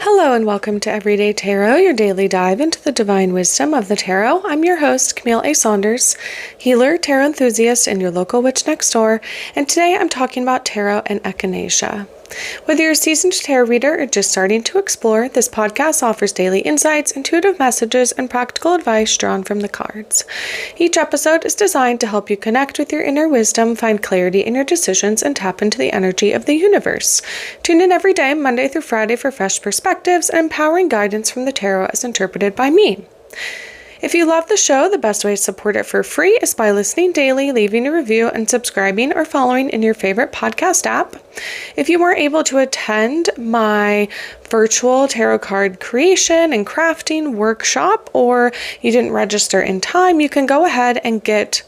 Hello and welcome to Everyday Tarot, your daily dive into the divine wisdom of the tarot. I'm your host, Camille A. Saunders, healer, tarot enthusiast, and your local witch next door. And today I'm talking about tarot and echinacea. Whether you're a seasoned tarot reader or just starting to explore, this podcast offers daily insights, intuitive messages, and practical advice drawn from the cards. Each episode is designed to help you connect with your inner wisdom, find clarity in your decisions, and tap into the energy of the universe. Tune in every day, Monday through Friday, for fresh perspectives and empowering guidance from the tarot as interpreted by me. If you love the show, the best way to support it for free is by listening daily, leaving a review, and subscribing or following in your favorite podcast app. If you weren't able to attend my virtual tarot card creation and crafting workshop, or you didn't register in time, you can go ahead and get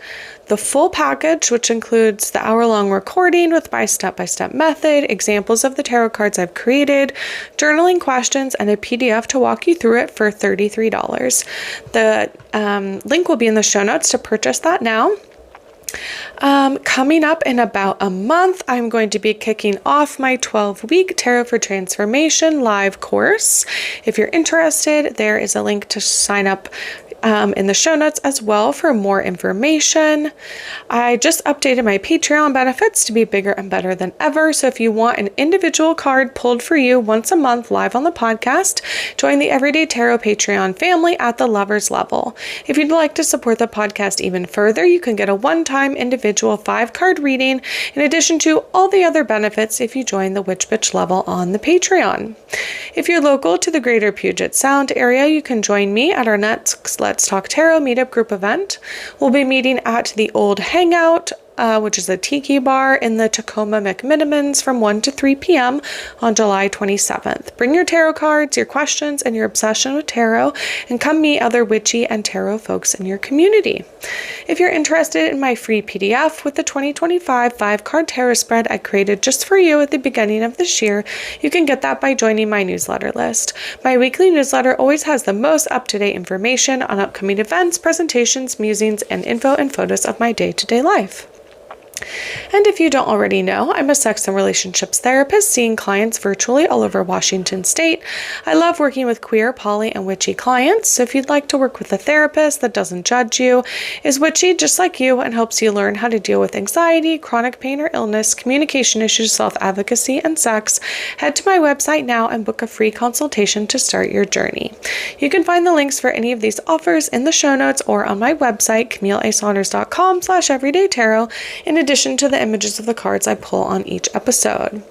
the full package, which includes the hour-long recording with my step-by-step method, examples of the tarot cards I've created, journaling questions, and a PDF to walk you through it for $33. The link will be in the show notes to purchase that now. Coming up in about a month, I'm going to be kicking off my 12-week Tarot for Transformation live course. If you're interested, there is a link to sign up in the show notes as well for more information. I just updated my Patreon benefits to be bigger and better than ever. So if you want an individual card pulled for you once a month live on the podcast, join the Everyday Tarot Patreon family at the lovers level. If you'd like to support the podcast even further, you can get a one-time individual 5-card reading in addition to all the other benefits if you join the Witch Bitch level on the Patreon. If you're local to the greater Puget Sound area, you can join me at our next Let's Talk Tarot meetup group event. We'll be meeting at the Old Hangout, which is a tiki bar in the Tacoma McMinimans from 1 to 3 p.m. on July 27th. Bring your tarot cards, your questions, and your obsession with tarot, and come meet other witchy and tarot folks in your community. If you're interested in my free PDF with the 2025 5-card tarot spread I created just for you at the beginning of this year, you can get that by joining my newsletter list. My weekly newsletter always has the most up-to-date information on upcoming events, presentations, musings, and info and photos of my day-to-day life. And if you don't already know, I'm a sex and relationships therapist seeing clients virtually all over Washington state. I love working with queer, poly, and witchy clients, so if you'd like to work with a therapist that doesn't judge you, is witchy just like you, and helps you learn how to deal with anxiety, chronic pain or illness, communication issues, self-advocacy, and sex, head to my website now and book a free consultation to start your journey. You can find the links for any of these offers in the show notes or on my website, CamilleASaunders.com/everydaytarot, in addition to the images of the cards I pull on each episode.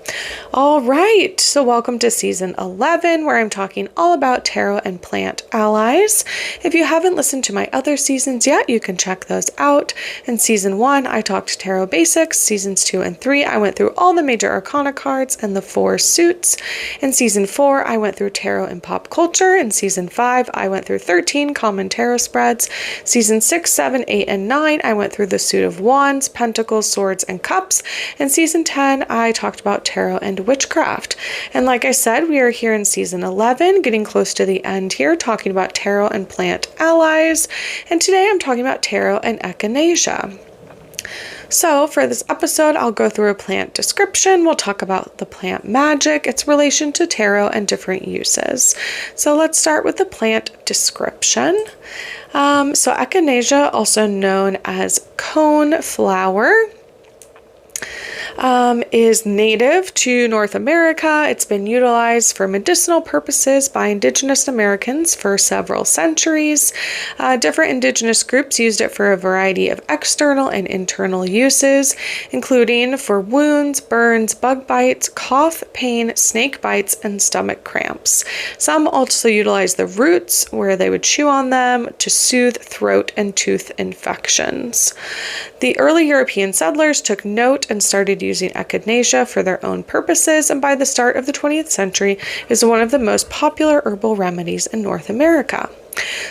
All right, so welcome to season 11, where I'm talking all about tarot and plant allies. If you haven't listened to my other seasons yet, you can check those out. In season 1, I talked tarot basics. Seasons 2 and 3, I went through all the major arcana cards and the 4 suits. In season 4, I went through tarot and pop culture. In season 5, I went through 13 common tarot spreads. Season 6, 7, 8, and 9, I went through the suit of wands, pentacles, swords, and cups. In season 10, I talked about tarot and witchcraft. And like I said, we are here in season 11, getting close to the end here, talking about tarot and plant allies. And today I'm talking about tarot and echinacea. So for this episode, I'll go through a plant description. We'll talk about the plant magic, its relation to tarot, and different uses. So let's start with the plant description. So echinacea, also known as coneflower, is native to North America. It's been utilized for medicinal purposes by Indigenous Americans for several centuries. Different Indigenous groups used it for a variety of external and internal uses, including for wounds, burns, bug bites, cough, pain, snake bites, and stomach cramps. Some also utilize the roots, where they would chew on them to soothe throat and tooth infections. The early European settlers took note and started using echinacea for their own purposes, and by the start of the 20th century is one of the most popular herbal remedies in North America.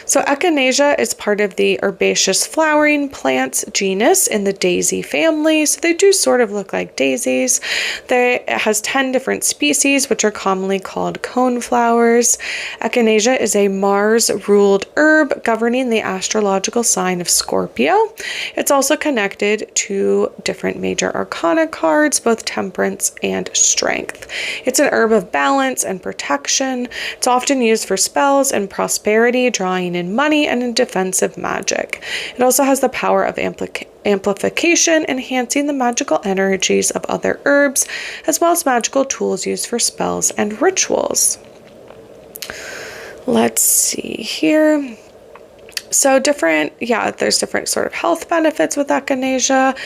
So Echinacea is part of the herbaceous flowering plants genus in the daisy family. So they do sort of look like daisies. It has 10 different species, which are commonly called coneflowers. Echinacea is a Mars-ruled herb governing the astrological sign of Scorpio. It's also connected to different major arcana cards, both temperance and strength. It's an herb of balance and protection. It's often used for spells and prosperity, drawing in money, and in defensive magic. It also has the power of amplification, enhancing the magical energies of other herbs, as well as magical tools used for spells and rituals. Let's see here. So there's different sort of health benefits with Echinacea,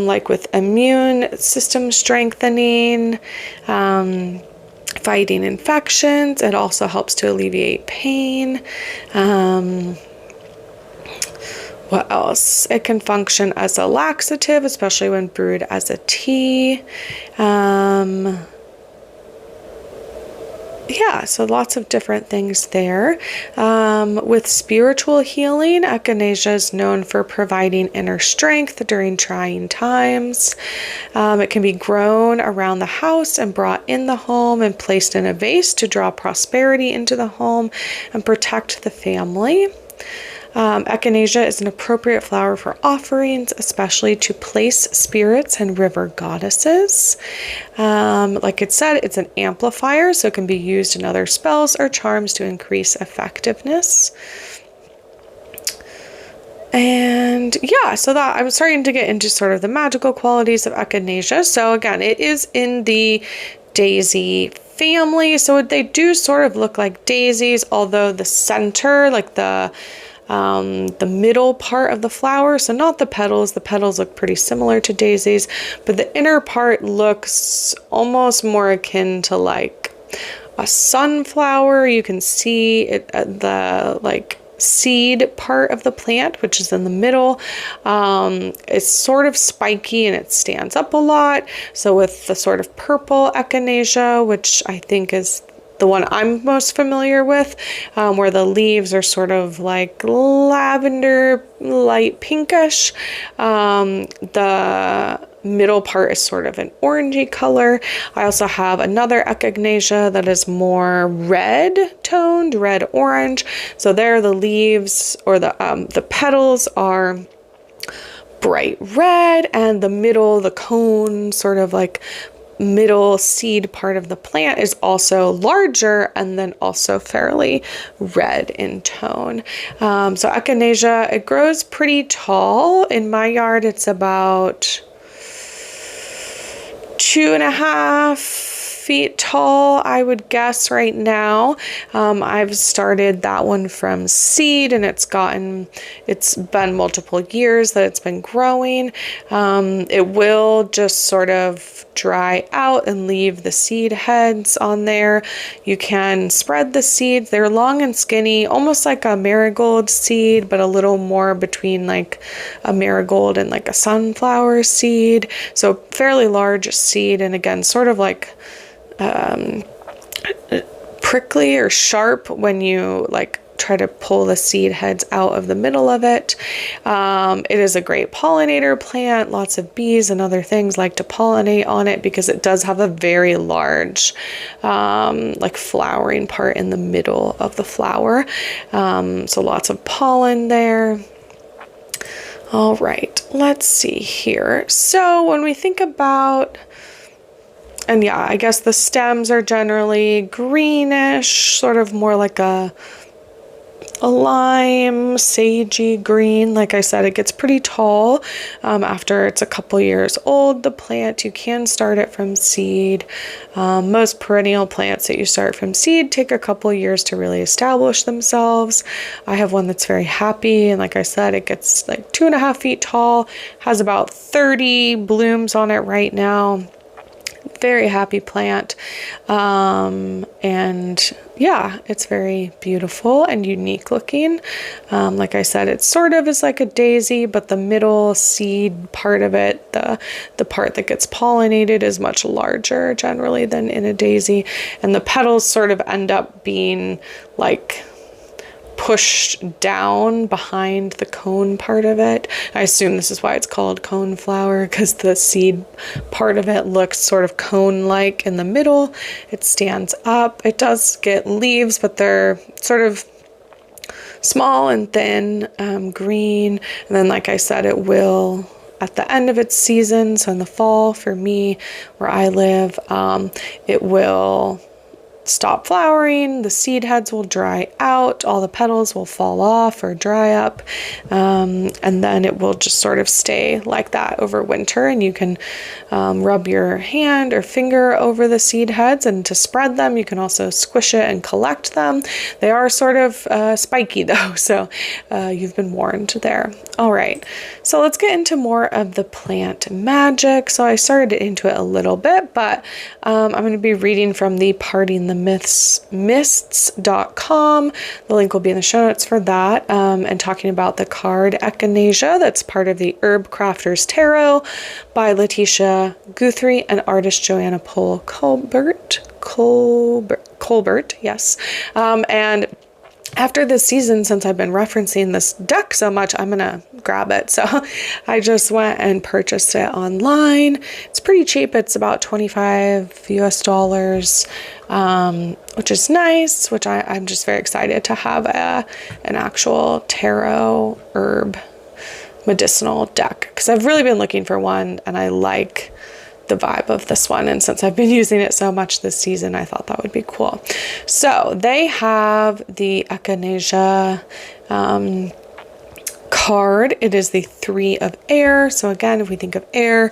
like with immune system strengthening, fighting infections. It also helps to alleviate pain. What else? It can function as a laxative, especially when brewed as a tea. So lots of different things there. With spiritual healing, Echinacea is known for providing inner strength during trying times. It can be grown around the house and brought in the home and placed in a vase to draw prosperity into the home and protect the family. Echinacea is an appropriate flower for offerings, especially to place spirits and river goddesses. Like it said, it's an amplifier, so it can be used in other spells or charms to increase effectiveness. And so that I'm starting to get into sort of the magical qualities of Echinacea. So again, it is in the daisy family, so they do sort of look like daisies, although the center, like the middle part of the flower, so not the petals look pretty similar to daisies, but the inner part looks almost more akin to like a sunflower. You can see it at the like seed part of the plant, which is in the middle. It's sort of spiky and it stands up a lot. So with the sort of purple Echinacea, which I think is the one I'm most familiar with, where the leaves are sort of like lavender, light pinkish. The middle part is sort of an orangey color. I also have another Echinacea that is more red toned, red orange. So there the leaves or the petals are bright red, and the middle, the cone, sort of like middle seed part of the plant is also larger and then also fairly red in tone. So Echinacea, it grows pretty tall. In my yard, it's about 2.5 feet tall, I would guess right now. I've started that one from seed, and it's been multiple years that it's been growing. It will just sort of dry out and leave the seed heads on there. You can spread the seeds. They're long and skinny, almost like a marigold seed, but a little more between like a marigold and like a sunflower seed. So fairly large seed, and again, sort of like prickly or sharp when you like try to pull the seed heads out of the middle of it. It is a great pollinator plant. Lots of bees and other things like to pollinate on it because it does have a very large like flowering part in the middle of the flower. So lots of pollen there. All right, let's see here. So when we think about, and yeah, I guess the stems are generally greenish, sort of more like a lime, sagey green. Like I said, it gets pretty tall after it's a couple years old. The plant, you can start it from seed. Most perennial plants that you start from seed take a couple years to really establish themselves. I have one that's very happy, and like I said, it gets like 2.5 feet tall, has about 30 blooms on it right now. Very happy plant. And yeah, it's very beautiful and unique looking. Like I said, it sort of is like a daisy, but the middle seed part of it, the part that gets pollinated, is much larger generally than in a daisy. And the petals sort of end up being like pushed down behind the cone part of it. I assume this is why it's called coneflower, because the seed part of it looks sort of cone-like in the middle. It stands up. It does get leaves, but they're sort of small and thin, green. And then, like I said, it will, at the end of its season, so in the fall for me, where I live, it will stop flowering, the seed heads will dry out, all the petals will fall off or dry up, and then it will just sort of stay like that over winter. And you can rub your hand or finger over the seed heads, and to spread them you can also squish it and collect them. They are sort of spiky though, so you've been warned there. All right, so let's get into more of the plant magic. So I started into it a little bit, but I'm going to be reading from the Parting the Mists.com. The link will be in the show notes for that, and talking about the card Echinacea that's part of the Herb Crafters Tarot by Letitia Guthrie and artist Joanna Pohl Colbert, yes. And after this season, since I've been referencing this deck so much, I'm gonna grab it. So I just went and purchased it online. It's pretty cheap. It's about $25 US, which is nice, which I'm just very excited to have an actual tarot herb medicinal deck, because I've really been looking for one and I like the vibe of this one, and since I've been using it so much this season, I thought that would be cool. So they have the Echinacea card. It is the 3 of air. So again, if we think of air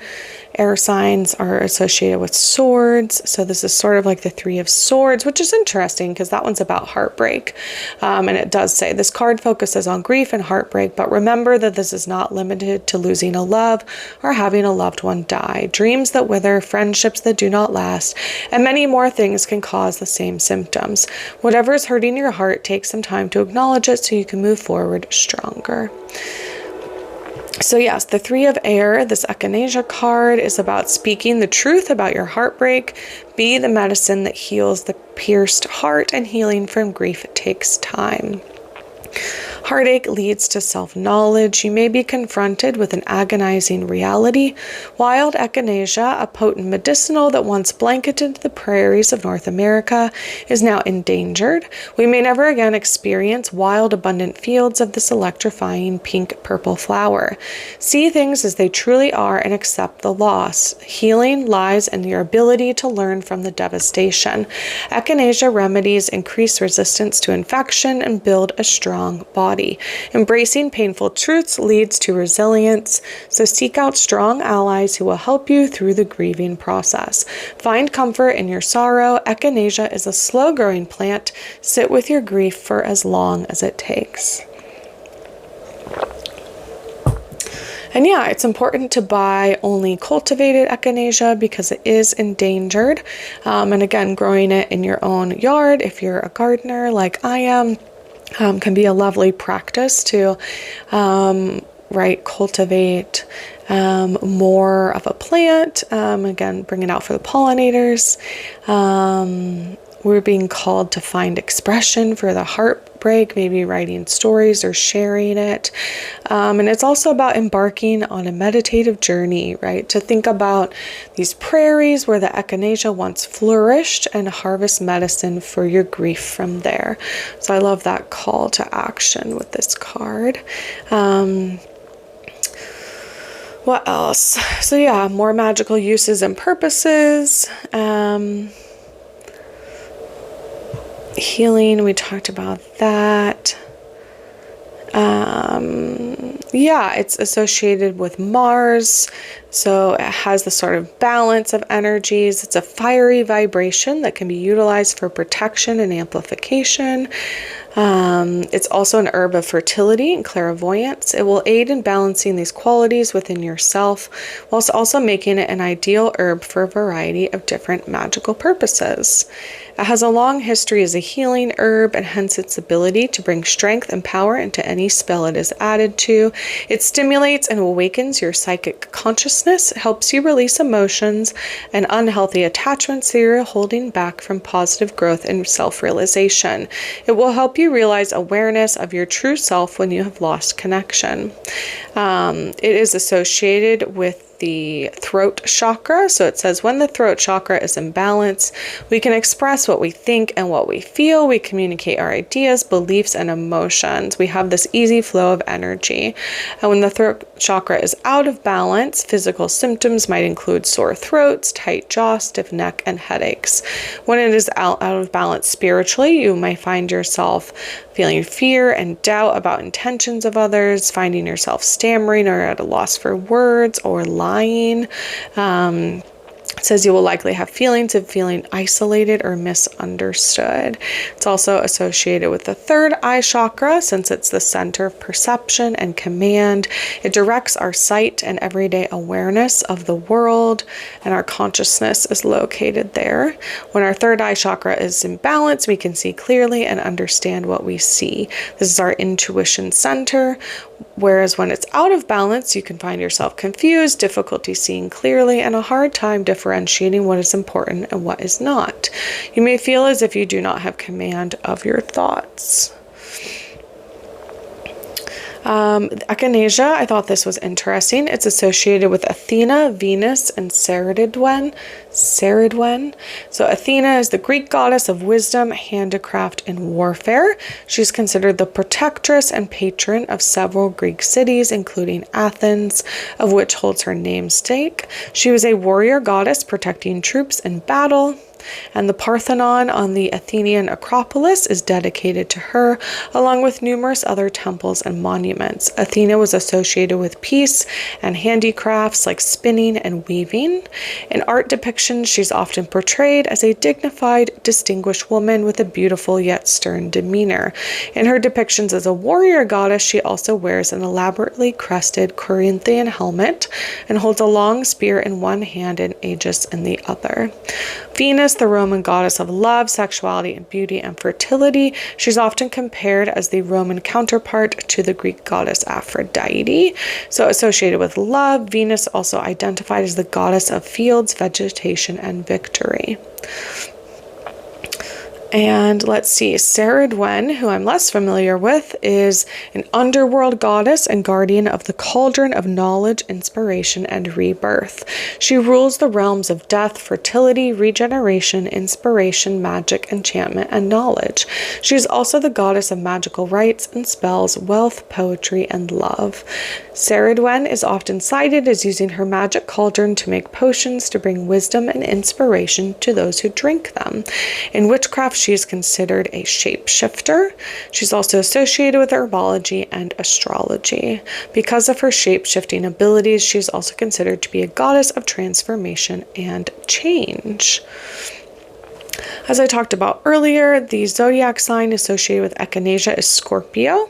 signs are associated with swords. So this is sort of like the 3 of swords, which is interesting because that one's about heartbreak. And it does say this card focuses on grief and heartbreak, but remember that this is not limited to losing a love or having a loved one die. Dreams that wither, friendships that do not last, and many more things can cause the same symptoms. Whatever is hurting your heart, take some time to acknowledge it so you can move forward stronger. So yes, the 3 of air, this Echinacea card, is about speaking the truth about your heartbreak. Be the medicine that heals the pierced heart, and healing from grief takes time. Heartache leads to self-knowledge. You may be confronted with an agonizing reality. Wild Echinacea, a potent medicinal that once blanketed the prairies of North America, is now endangered. We may never again experience wild, abundant fields of this electrifying pink-purple flower. See things as they truly are and accept the loss. Healing lies in your ability to learn from the devastation. Echinacea remedies increase resistance to infection and build a strong body. Embracing painful truths leads to resilience, so seek out strong allies who will help you through the grieving process. Find comfort in your sorrow. Echinacea is a slow-growing plant. Sit with your grief for as long as it takes. And yeah, it's important to buy only cultivated Echinacea because it is endangered. And again, growing it in your own yard, if you're a gardener like I am, can be a lovely practice to cultivate more of a plant. Again, bring it out for the pollinators. We're being called to find expression for the heartbreak, maybe writing stories or sharing it. And it's also about embarking on a meditative journey, right? To think about these prairies where the Echinacea once flourished and harvest medicine for your grief from there. So I love that call to action with this card. What else? So yeah, more magical uses and purposes. Healing, we talked about that. Yeah, it's associated with Mars, so it has the sort of balance of energies. It's a fiery vibration that can be utilized for protection and amplification. It's also an herb of fertility and clairvoyance. It will aid in balancing these qualities within yourself, whilst also making it an ideal herb for a variety of different magical purposes. It has a long history as a healing herb, and hence its ability to bring strength and power into any spell it is added to. It stimulates and awakens your psychic consciousness, helps you release emotions and unhealthy attachments that you're holding back from positive growth and self-realization. It will help you you realize awareness of your true self when you have lost connection. It is associated with the throat chakra. So it says when the throat chakra is in balance, we can express what we think and what we feel. We communicate our ideas, beliefs, and emotions. We have this easy flow of energy. And when the throat chakra is out of balance, physical symptoms might include sore throats, tight jaw, stiff neck, and headaches. When it is out of balance spiritually, you might find yourself feeling fear and doubt about intentions of others, finding yourself stammering or at a loss for words or lying. It says you will likely have feelings of feeling isolated or misunderstood. It's also associated with the third eye chakra since it's the center of perception and command. It directs our sight and everyday awareness of the world, and our consciousness is located there. When our third eye chakra is in balance, we can see clearly and understand what we see. This is our intuition center. Whereas when it's out of balance, you can find yourself confused, difficulty seeing clearly, and a hard time differentiating what is important and what is not. You may feel as if you do not have command of your thoughts. Echinacea, I thought this was interesting. It's associated with Athena, Venus, and Ceridwen. So Athena is the Greek goddess of wisdom, handicraft, and warfare. She's considered the protectress and patron of several Greek cities, including Athens, of which holds her namesake. She was a warrior goddess protecting troops in battle. And the Parthenon on the Athenian Acropolis is dedicated to her, along with numerous other temples and monuments. Athena was associated with peace and handicrafts like spinning and weaving. In art depictions, she's often portrayed as a dignified, distinguished woman with a beautiful yet stern demeanor. In her depictions as a warrior goddess, she also wears an elaborately crested Corinthian helmet and holds a long spear in one hand and aegis in the other. Venus, the Roman goddess of love, sexuality, and beauty and fertility. She's often compared as the Roman counterpart to the Greek goddess Aphrodite. So associated with love, Venus also identified as the goddess of fields, vegetation, and victory. And let's see, Ceridwen, who I'm less familiar with, is an underworld goddess and guardian of the cauldron of knowledge, inspiration, and rebirth. She rules the realms of death, fertility, regeneration, inspiration, magic, enchantment, and knowledge. She is also the goddess of magical rites and spells, wealth, poetry, and love. Ceridwen is often cited as using her magic cauldron to make potions to bring wisdom and inspiration to those who drink them. In witchcraft, she is considered a shapeshifter. She's also associated with herbology and astrology. Because of her shape-shifting abilities, she's also considered to be a goddess of transformation and change. As I talked about earlier, the zodiac sign associated with Echinacea is Scorpio.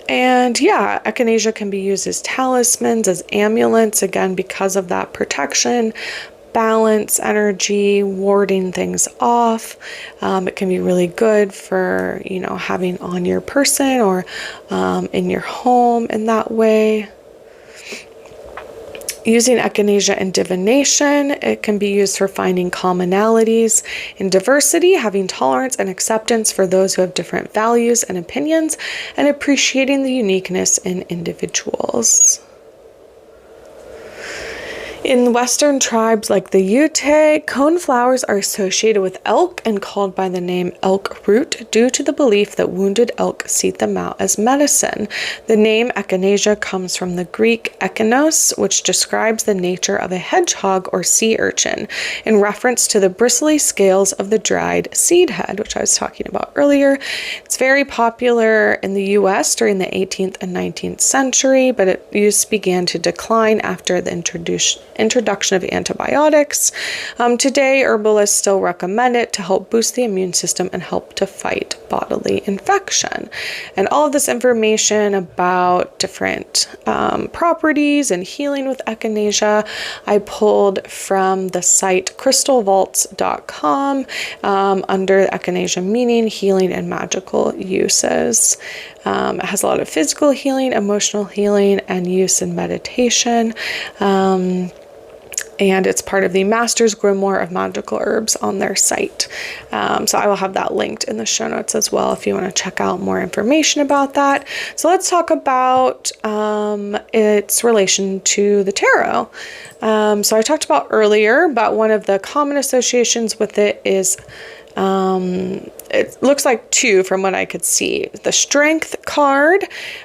And yeah, Echinacea can be used as talismans, as amulets, again, because of that protection, balance, energy, warding things off. It can be really good for, having on your person or in your home in that way. Using Echinacea in divination, it can be used for finding commonalities in diversity, having tolerance and acceptance for those who have different values and opinions, and appreciating the uniqueness in individuals. In Western tribes like the Ute, coneflowers are associated with elk and called by the name elk root due to the belief that wounded elk seek them out as medicine. The name Echinacea comes from the Greek echinos, which describes the nature of a hedgehog or sea urchin, in reference to the bristly scales of the dried seed head, which I was talking about earlier. It's very popular in the U.S. during the 18th and 19th century, but its use began to decline after the introduction of antibiotics. Today, herbalists still recommend it to help boost the immune system and help to fight bodily infection. And all of this information about different properties and healing with Echinacea, I pulled from the site crystalvaults.com under Echinacea meaning, healing, and magical uses. It has a lot of physical healing, emotional healing, and use in meditation. and it's part of the Master's Grimoire of Magical Herbs on their site. So I will have that linked in the show notes as well if you want to check out more information about that. So let's talk about its relation to the tarot. So I talked about earlier, but one of the common associations with it is it looks like two from what I could see: the Strength card,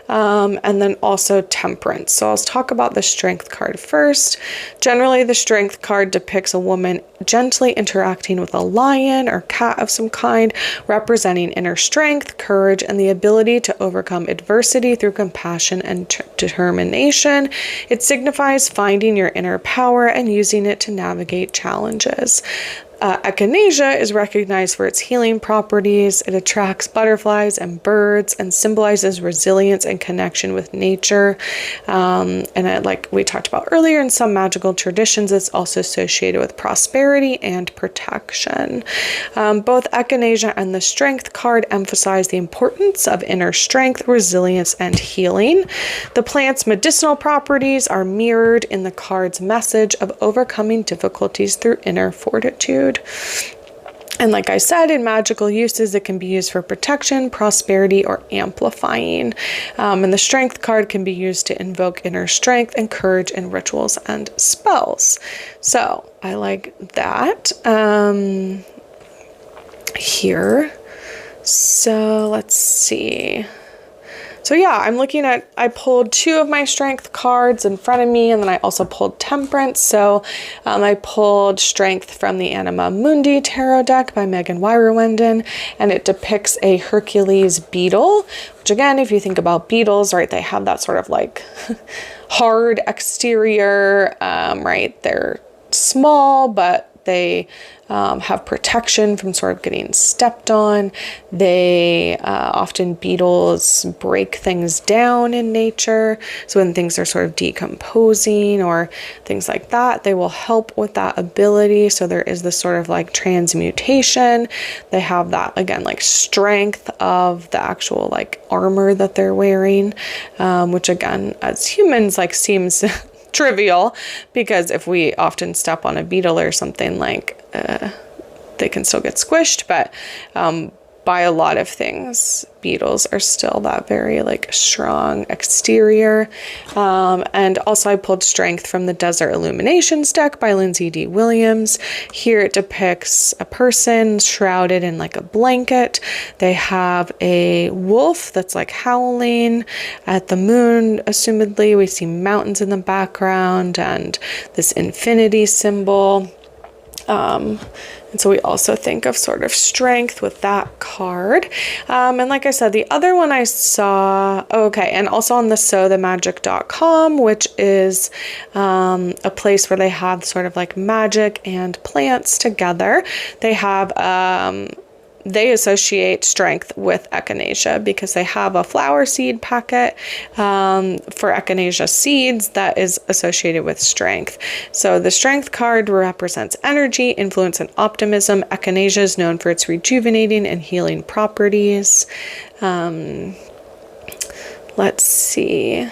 and then also Temperance. So I'll talk about the Strength card first. Generally, the Strength card depicts a woman gently interacting with a lion or cat of some kind, representing inner strength, courage, and the ability to overcome adversity through compassion and determination. It signifies finding your inner power and using it to navigate challenges. Echinacea is recognized for its healing properties. It attracts butterflies and birds and symbolizes resilience and connection with nature. Like we talked about earlier, in some magical traditions, it's also associated with prosperity and protection. Both Echinacea and the Strength card emphasize the importance of inner strength, resilience, and healing. The plant's medicinal properties are mirrored in the card's message of overcoming difficulties through inner fortitude. And like I said, in magical uses, it can be used for protection, prosperity, or amplifying. And the Strength card can be used to invoke inner strength and courage in rituals and spells. So I like that here. So let's see. So yeah, I pulled two of my Strength cards in front of me, and then I also pulled Temperance. So I pulled Strength from the Anima Mundi Tarot deck by Megan Wyrewenden, and it depicts a Hercules beetle, which again, if you think about beetles, right, they have that sort of like hard exterior, right? They're small, but they have protection from sort of getting stepped on. They often, beetles break things down in nature. So when things are sort of decomposing or things like that, they will help with that ability. So there is this sort of like transmutation. They have that, again, like strength of the actual like armor that they're wearing, which again, as humans, like seems trivial, because if we often step on a beetle or something, like they can still get squished, but by a lot of things, beetles are still that very like strong exterior. And also I pulled Strength from the Desert Illuminations deck by Lindsay D. Williams. Here it depicts a person shrouded in like a blanket. They have a wolf that's like howling at the moon, assumedly. We see mountains in the background and this infinity symbol. And so we also think of sort of strength with that card. And like I said, the other one I saw, and also on the sowthemagic.com, which is a place where they have sort of like magic and plants together. They have they associate Strength with Echinacea because they have a flower seed packet for Echinacea seeds that is associated with Strength. So the Strength card represents energy, influence, and optimism. Echinacea is known for its rejuvenating and healing properties. Let's see.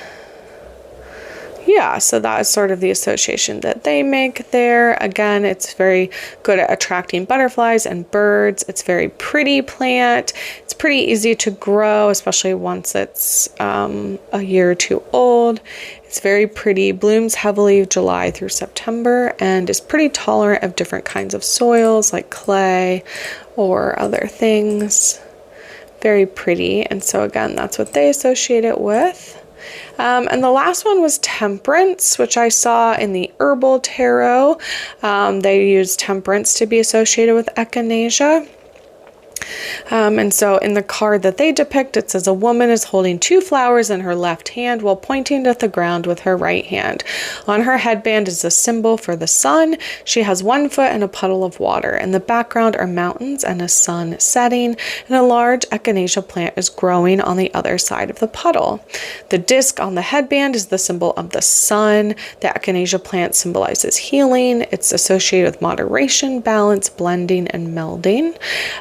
Yeah, so that is sort of the association that they make there. Again, it's very good at attracting butterflies and birds. It's a very pretty plant. It's pretty easy to grow, especially once it's a year or two old. It's very pretty, blooms heavily July through September, and is pretty tolerant of different kinds of soils like clay or other things. Very pretty, and so again, that's what they associate it with. And the last one was Temperance, which I saw in the Herbal Tarot. They use Temperance to be associated with Echinacea. And so in the card that they depict, it says a woman is holding two flowers in her left hand while pointing at the ground with her right hand. On her headband is a symbol for the sun. She has 1 foot in a puddle of water. In the background are mountains and a sun setting, and a large Echinacea plant is growing on the other side of the puddle. The disc on the headband is the symbol of the sun. The Echinacea plant symbolizes healing. It's associated with moderation, balance, blending, and melding.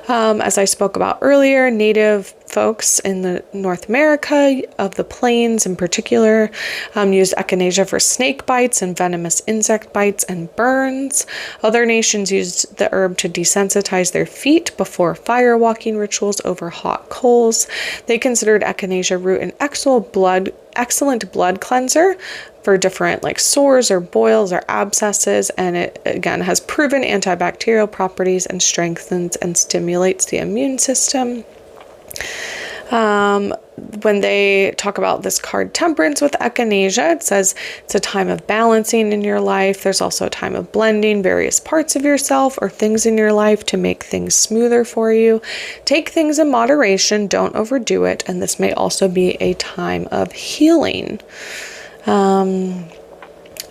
As I spoke about earlier, native folks in the North America of the plains in particular used echinacea for snake bites and venomous insect bites and burns. Other nations used the herb to desensitize their feet before fire walking rituals over hot coals. They considered echinacea root an excellent blood cleanser for different like sores or boils or abscesses, and it again has proven antibacterial properties and strengthens and stimulates the immune system. When they talk about this card Temperance with Echinacea, it says it's a time of balancing in your life. There's also a time of blending various parts of yourself or things in your life to make things smoother for you. Take things in moderation, don't overdo it, and this may also be a time of healing.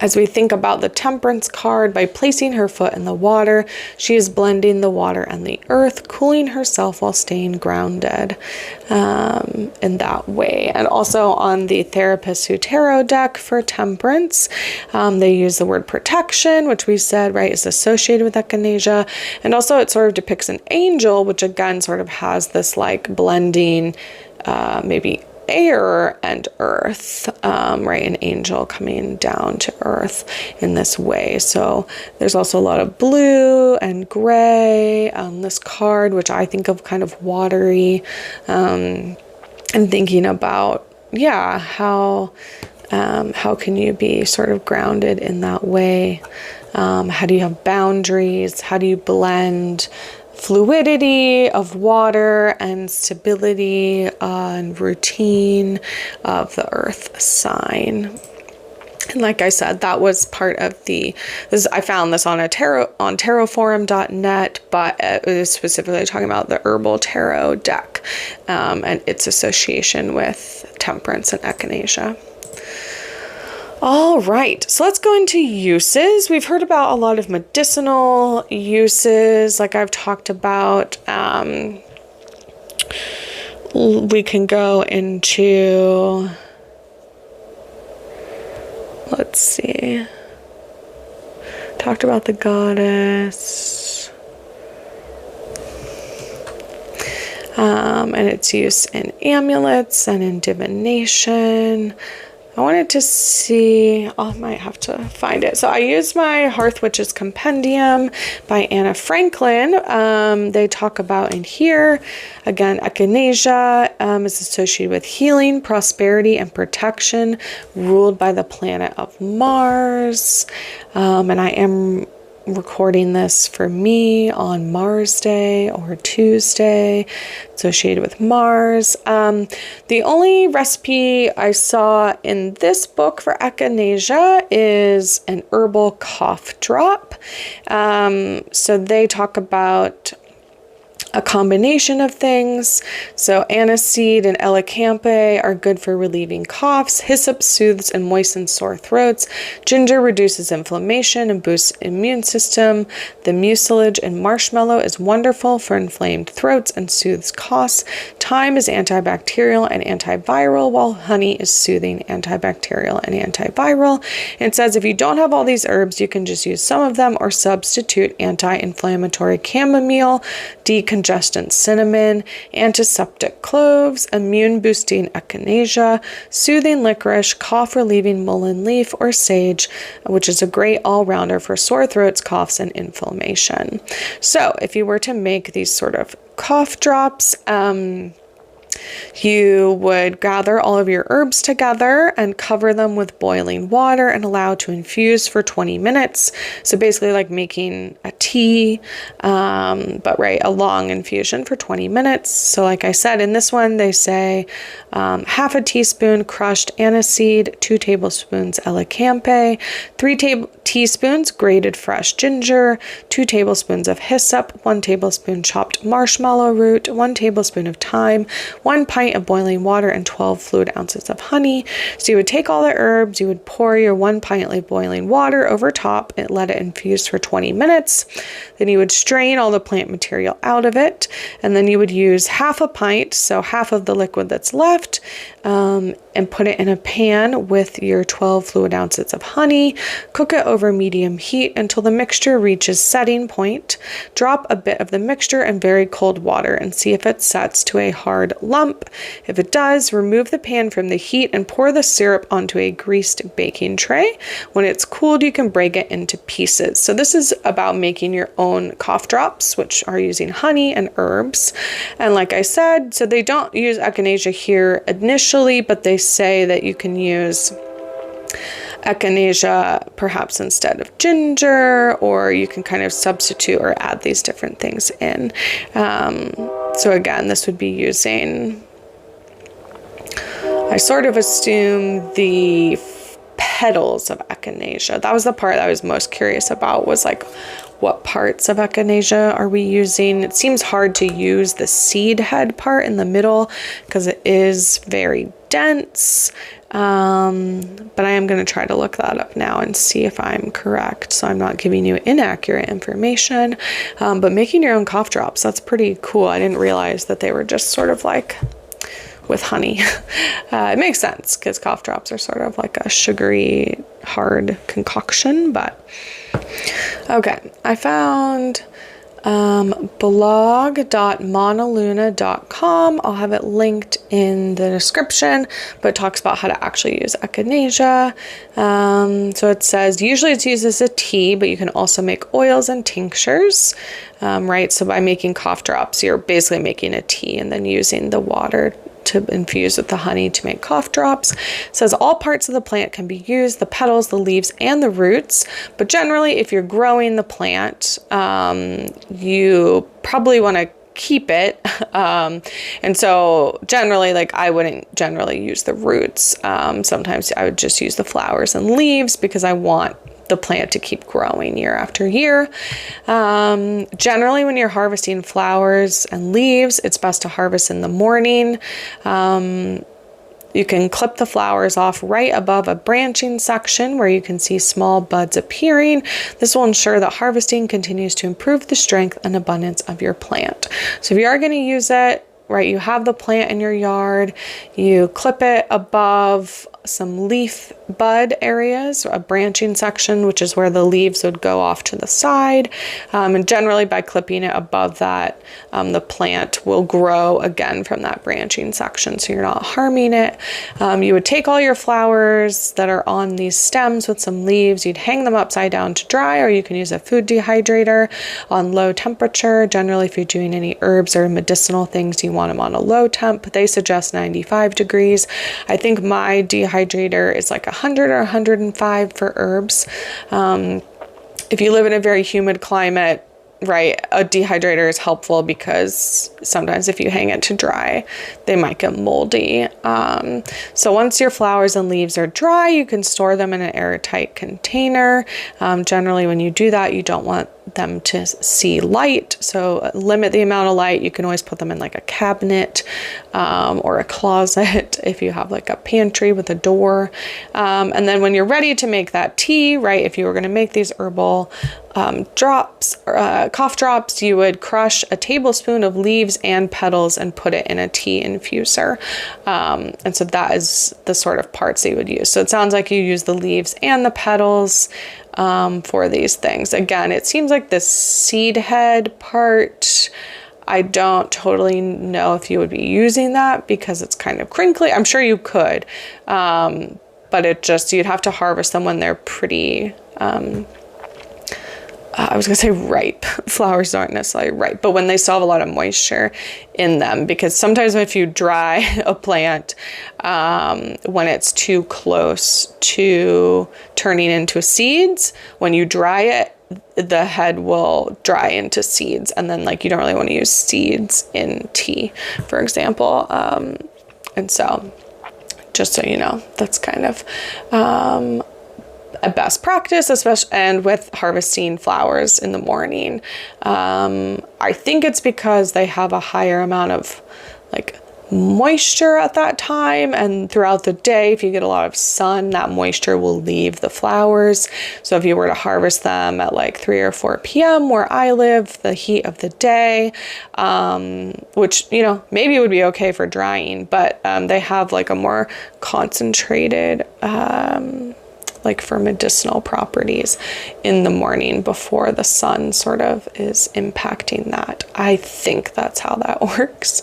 As we think about the Temperance card, by placing her foot in the water, she is blending the water and the earth, cooling herself while staying grounded in that way. And also on the Therapist Who Tarot deck for Temperance, they use the word protection, which we said, right, is associated with Echinacea. And also it sort of depicts an angel, which again sort of has this like blending, maybe air and earth, right? An angel coming down to earth in this way. So there's also a lot of blue and gray on this card, which I think of kind of watery, and thinking about, yeah, how can you be sort of grounded in that way? How do you have boundaries? How do you blend fluidity of water and stability and routine of the earth sign? And like I said, that was part of I found this on tarotforum.net, but it was specifically talking about the herbal tarot deck and its association with Temperance and Echinacea. All right, so let's go into uses. We've heard about a lot of medicinal uses, like I've talked about. We can go into, let's see, talked about the goddess, and its use in amulets and in divination. I wanted to see, I might have to find it. So I used my Hearth Witches Compendium by Anna Franklin. They talk about in here, again, Echinacea is associated with healing, prosperity, and protection, ruled by the planet of Mars. And I am recording this for me on Mars Day or Tuesday, associated with Mars. The only recipe I saw in this book for Echinacea is an herbal cough drop. So they talk about a combination of things. So aniseed and elecampane are good for relieving coughs. Hyssop soothes and moistens sore throats. Ginger reduces inflammation and boosts immune system. The mucilage in marshmallow is wonderful for inflamed throats and soothes coughs. Thyme is antibacterial and antiviral, while honey is soothing, antibacterial, and antiviral. It says if you don't have all these herbs, you can just use some of them or substitute anti-inflammatory chamomile, decongestant cinnamon, antiseptic cloves, immune-boosting echinacea, soothing licorice, cough-relieving mullein leaf, or sage, which is a great all-rounder for sore throats, coughs, and inflammation. So if you were to make these sort of cough drops, you would gather all of your herbs together and cover them with boiling water and allow to infuse for 20 minutes. So basically like making a tea, but right, a long infusion for 20 minutes. So like I said, in this one, they say half a teaspoon crushed aniseed, 2 tablespoons elecampane, 3 teaspoons grated fresh ginger, 2 tablespoons of hyssop, 1 tablespoon chopped marshmallow root, 1 tablespoon of thyme, 1 pint of boiling water, and 12 fluid ounces of honey. So you would take all the herbs, you would pour your 1 pint of boiling water over top and let it infuse for 20 minutes. Then you would strain all the plant material out of it, and then you would use half a pint, so half of the liquid that's left, and put it in a pan with your 12 fluid ounces of honey. Cook it over medium heat until the mixture reaches setting point. Drop a bit of the mixture in very cold water and see if it sets to a hard lump. If it does, remove the pan from the heat and pour the syrup onto a greased baking tray. When it's cooled, you can break it into pieces. So this is about making your own cough drops, which are using honey and herbs. And like I said, so they don't use Echinacea here initially, but they say that you can use Echinacea perhaps instead of ginger, or you can kind of substitute or add these different things in. So again, this would be using, I sort of assume, the petals of Echinacea. That was the part I was most curious about, was like, what parts of Echinacea are we using? It seems hard to use the seed head part in the middle because it is very dense. But I am going to try to look that up now and see if I'm correct, so I'm not giving you inaccurate information. But making your own cough drops, that's pretty cool. I didn't realize that they were just sort of like with honey. It makes sense because cough drops are sort of like a sugary, hard concoction, but okay. I found blog.monaluna.com. I'll have it linked in the description, but it talks about how to actually use Echinacea. So it says usually it's used as a tea, but you can also make oils and tinctures, right? So by making cough drops, you're basically making a tea and then using the water to infuse with the honey to make cough drops. It says all parts of the plant can be used, the petals, the leaves, and the roots. But generally, if you're growing the plant, you probably want to keep it. And so generally, like, I wouldn't generally use the roots. Sometimes I would just use the flowers and leaves because I want the plant to keep growing year after year. Generally, when you're harvesting flowers and leaves, it's best to harvest in the morning. You can clip the flowers off right above a branching section where you can see small buds appearing. This will ensure that harvesting continues to improve the strength and abundance of your plant. So if you are going to use it, right, you have the plant in your yard, you clip it above some leaf bud areas, a branching section, which is where the leaves would go off to the side. And generally by clipping it above that, the plant will grow again from that branching section, so you're not harming it. You would take all your flowers that are on these stems with some leaves, you'd hang them upside down to dry, or you can use a food dehydrator on low temperature. Generally, if you're doing any herbs or medicinal things, you want them on a low temp. They suggest 95 degrees. I think my dehydrator is like 100 or 105 for herbs. If you live in a very humid climate, right, a dehydrator is helpful because sometimes if you hang it to dry, they might get moldy. So once your flowers and leaves are dry, you can store them in an airtight container. Generally, when you do that, you don't want them to see light, so limit the amount of light. You can always put them in like a cabinet or a closet if you have like a pantry with a door. And then when you're ready to make that tea, right, if you were going to make these herbal drops, cough drops, you would crush a tablespoon of leaves and petals and put it in a tea infuser. And so that is the sort of parts that you would use. So it sounds like you use the leaves and the petals for these things. Again, it seems like the seed head part, I don't totally know if you would be using that because it's kind of crinkly. I'm sure you could, but it just, you'd have to harvest them when they're pretty, I was gonna say ripe. Flowers aren't necessarily ripe, but when they still have a lot of moisture in them, because sometimes if you dry a plant, when it's too close to turning into seeds, when you dry it, the head will dry into seeds, and then like you don't really want to use seeds in tea, for example. And so just so you know, that's kind of a best practice, especially and with harvesting flowers in the morning. I think it's because they have a higher amount of like moisture at that time, and throughout the day, if you get a lot of sun, that moisture will leave the flowers. So if you were to harvest them at like 3 or 4 p.m. where I live, the heat of the day, which, you know, maybe it would be okay for drying, but they have like a more concentrated like for medicinal properties in the morning before the sun sort of is impacting that. I think that's how that works.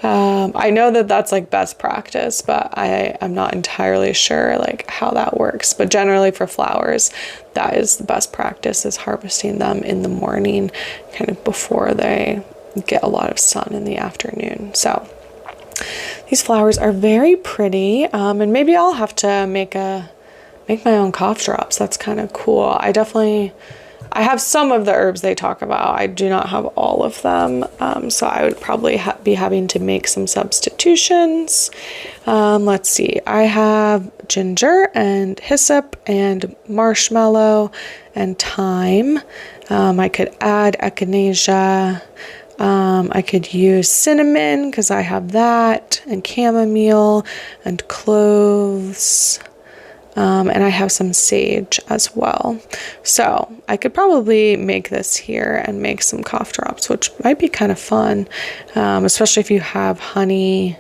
I know that that's like best practice, but I'm not entirely sure like how that works. But generally for flowers, that is the best practice, is harvesting them in the morning, kind of before they get a lot of sun in the afternoon. So these flowers are very pretty, and maybe I'll have to make my own cough drops. That's kind of cool. I have some of the herbs they talk about. I do not have all of them, so I would probably be having to make some substitutions. Let's see. I have ginger and hyssop and marshmallow and thyme. I could add echinacea. I could use cinnamon because I have that, and chamomile and cloves. And I have some sage as well. So I could probably make this here and make some cough drops, which might be kind of fun, especially if you have honey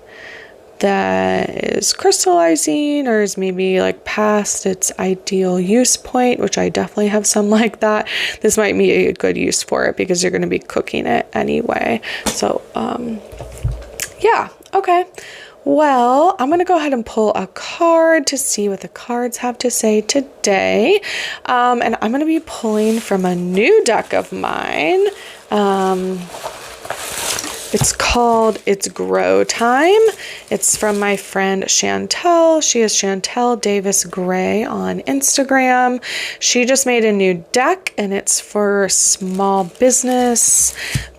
that is crystallizing or is maybe like past its ideal use point, which I definitely have some like that. This might be a good use for it because you're going to be cooking it anyway. So yeah, okay. Well, I'm going to go ahead and pull a card to see what the cards have to say today. And I'm going to be pulling from a new deck of mine. It's called It's Grow Time. It's from my friend Chantel. She is Chantel Davis Gray on Instagram. She just made a new deck, and it's for small business,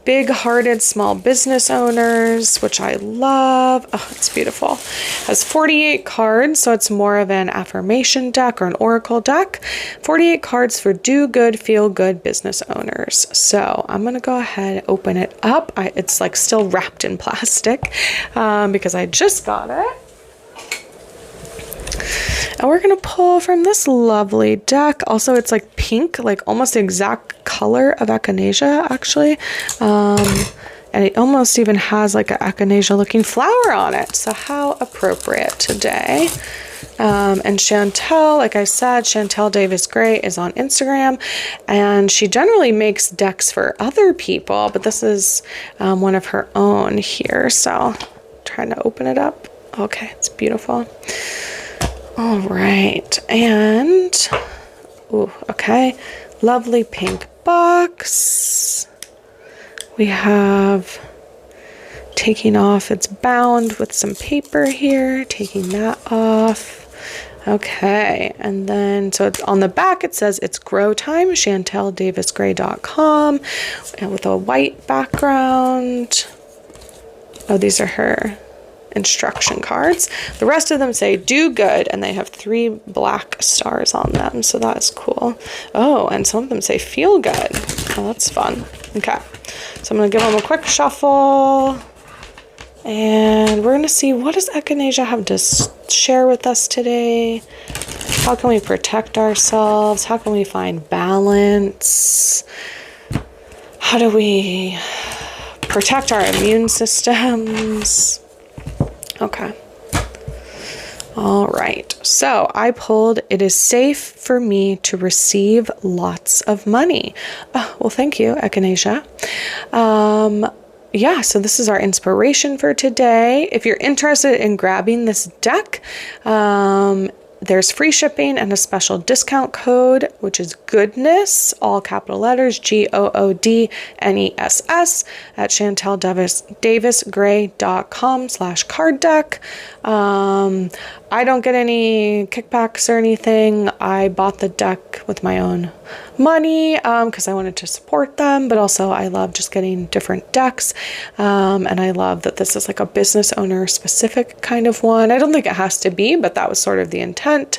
big-hearted small business owners, which I love. Oh, it's beautiful. It has 48 cards, so it's more of an affirmation deck or an oracle deck. 48 cards for do good, feel good business owners. So I'm going to go ahead and open it up. It's like still wrapped in plastic because I just got it. And we're going to pull from this lovely deck. Also, it's like pink, like almost the exact color of Echinacea, actually. And it almost even has like an Echinacea looking flower on it. So how appropriate today. And Chantel, like I said, Chantel Davis Gray is on Instagram, and she generally makes decks for other people, but this is one of her own here. So trying to open it up. Okay, it's beautiful. All right, and ooh, okay, lovely pink box. We have taking off, it's bound with some paper here, taking that off. Okay, and then so it's on the back, it says It's Grow Time, ChantelDavisGray.com, and with a white background. Oh, these are her instruction cards. The rest of them say do good, and they have 3 black stars on them, so that's cool. Oh, and some of them say feel good. Oh, that's fun. Okay, so I'm gonna give them a quick shuffle, and we're gonna see, what does Echinacea have to share with us today? How can we protect ourselves? How can we find balance? How do we protect our immune systems? Okay. All right. So I pulled, it is safe for me to receive lots of money. Oh, well, thank you, Echinacea. Yeah, so this is our inspiration for today. If you're interested in grabbing this deck, there's free shipping and a special discount code, which is goodness, all capital letters, GOODNESS, at ChantelDavisGray.com/card deck. I don't get any kickbacks or anything. I bought the deck with my own money because I wanted to support them, but also I love just getting different decks, and I love that this is like a business owner specific kind of one. I don't think it has to be, but that was sort of the intent.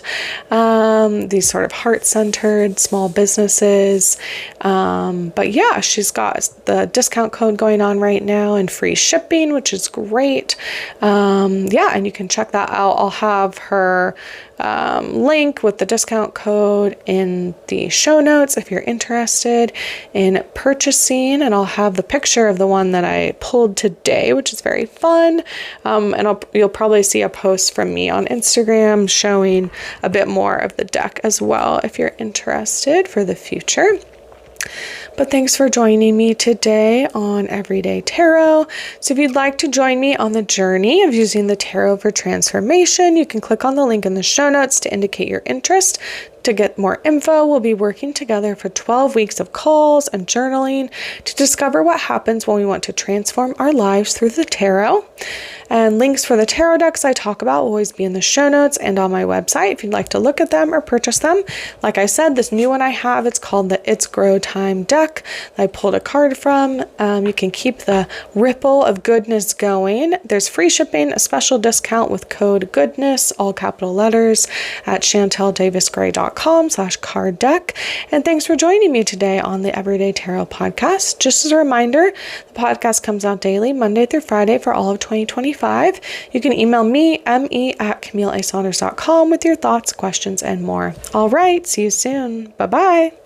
These sort of heart-centered small businesses, but yeah, she's got the discount code going on right now and free shipping, which is great. Yeah, and you can check that out. I'll have her link with the discount code in the show notes if you're interested in purchasing, and I'll have the picture of the one that I pulled today, which is very fun. And you'll probably see a post from me on Instagram showing a bit more of the deck as well if you're interested for the future. But thanks for joining me today on Everyday Tarot. So if you'd like to join me on the journey of using the tarot for transformation, you can click on the link in the show notes to indicate your interest. To get more info, we'll be working together for 12 weeks of calls and journaling to discover what happens when we want to transform our lives through the tarot. And links for the tarot decks I talk about will always be in the show notes and on my website if you'd like to look at them or purchase them. Like I said, this new one I have, it's called the It's Grow Time deck that I pulled a card from. You can keep the ripple of goodness going. There's free shipping, a special discount with code GOODNESS, all capital letters, at chanteldavisgray.com/card deck. And thanks for joining me today on the Everyday Tarot podcast. Just as a reminder, the podcast comes out daily, Monday through Friday for all of 2025. You can email me, me@CamilleASaunders.com with your thoughts, questions, and more. All right, see you soon. Bye-bye.